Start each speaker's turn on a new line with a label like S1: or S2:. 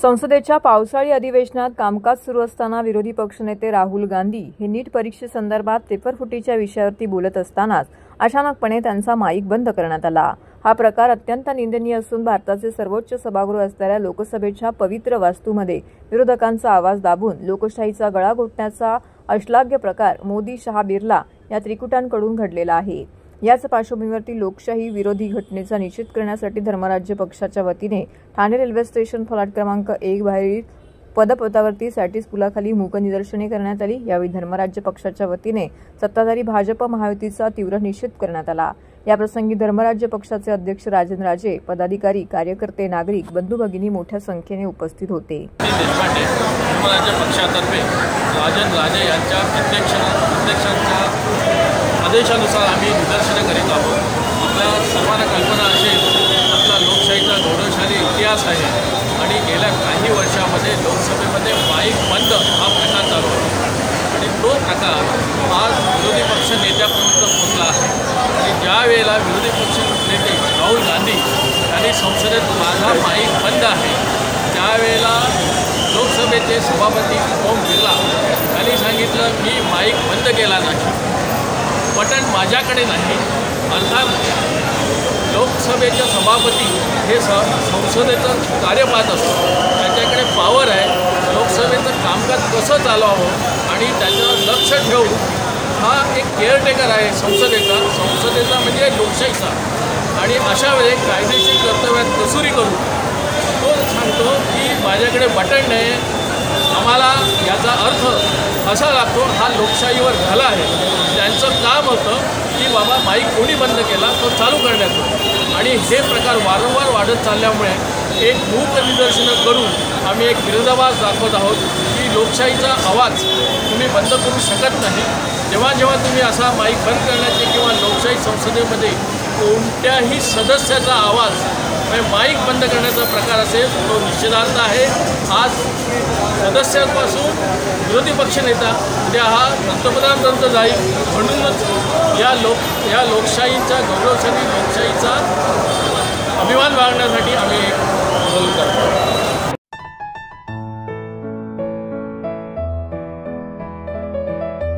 S1: संसदेच्या पावसाळी अधिवेशनात कामकाज सुरू असताना विरोधी पक्षनेते राहुल गांधी हे नीट परीक्षेसंदर्भात पेपरफुटीच्या विषयावरती बोलत असतानाच अचानकपणे त्यांचा माईक बंद करण्यात आला। हा प्रकार अत्यंत निंदनीय असून भारताचे सर्वोच्च सभागृह असलेल्या लोकसभेच्या पवित्र वास्तूमध्ये विरोधकांचा आवाज दाबून लोकशाहीचा गळा घोटण्याचा अश्लाघ्य प्रकार मोदी, शहा, बिर्ला या त्रिकुटांकडून घडलेला आहे। याच पार्श्वभूमीवरती लोकशाही विरोधी घटनेचा निषेध करण्यासाठी धर्मराज्य पक्षाच्या वतीने ठाणे रेल्वे स्टेशन फलाट क्रमांक 1 बाहेरील पदपथावरती सॅटिस पुलाखाली मूक निदर्शने करण्यात आली। यावेळी धर्मराज्य पक्षाच्या वतीने सत्ताधारी भाजप महायुतीचा तीव्र निषेध करण्यात आला। याप्रसंगी धर्मराज्य पक्षाचे अध्यक्ष राजन राजे, पदाधिकारी, कार्यकर्ते, नागरिक, बंधू भगिनी मोठ्या संख्येने उपस्थित होते।
S2: धर्मराज्य पक्षातर्फे राजन राजे यांच्या अध्यक्षांच्या आदेशानुसार आम्ही निदर्शने करीत आहोत। आपल्या सर्वांना कल्पना असेल, आपला लोकशाहीचा गौरवशाली इतिहास आहे आणि गेल्या काही वर्षांमध्ये लोकसभेमध्ये माईक बंद हा प्रकार चालू आहे आणि तो प्रकार आज विरोधी पक्ष नेत्यापर्यंत पोहोचला आहे। आणि ज्या वेळेला विरोधी पक्ष नेते राहुल गांधी यांनी संसदेत माझा माईक बंद आहे, त्यावेळेला लोकसभेचे सभापती ओम बिर्ला यांनी सांगितलं की माईक बंद केला नाही, बटन माझ्याकडे नाही। अर्थात लोकसभेचे सभापती हे संसदेचं कार्य पाहत असतो, त्याच्याकडे पॉवर आहे लोकसभेचं कामकाज कसं चालवावं आणि त्याचं लक्ष ठेवून हा एक केअरटेकर आहे संसदेचा म्हणजे लोकशाहीचा। आणि अशा वेळी कायदेशीर कर्तव्यात कसुरी करून तो सांगतो की माझ्याकडे बटन नाही। आम्हाला याचा अर्थ असा लागतो हा लोकशाहीवर घाला आहे। त्यांचं काम होतं की बाबा माईक कोणी बंद केला तो चालू करण्याचं, आणि हे प्रकार वारंवार वाढत चालल्यामुळे एक मूक निदर्शनं करून आम्ही एक विरोधाभास दाखवत आहोत की लोकशाहीचा आवाज तुम्ही बंद करू शकत नाही। जेव्हा जेव्हा तुम्ही असा माईक बंद करण्याचे किंवा लोकशाही संसदेमध्ये कोणत्याही सदस्याचा आवाज माईक बंद करण्याचा प्रकार असेल तो निषेधार्ह आहे। आज सदस्यांपासून विरोधी पक्षनेता उद्या हा पंतप्रधानांपर्यंत जाईल, म्हणूनच या लोकशाहीचा गौरवशाली लोकशाहीचा अभिमान बाळगण्यासाठी आम्ही आंदोलन करतो।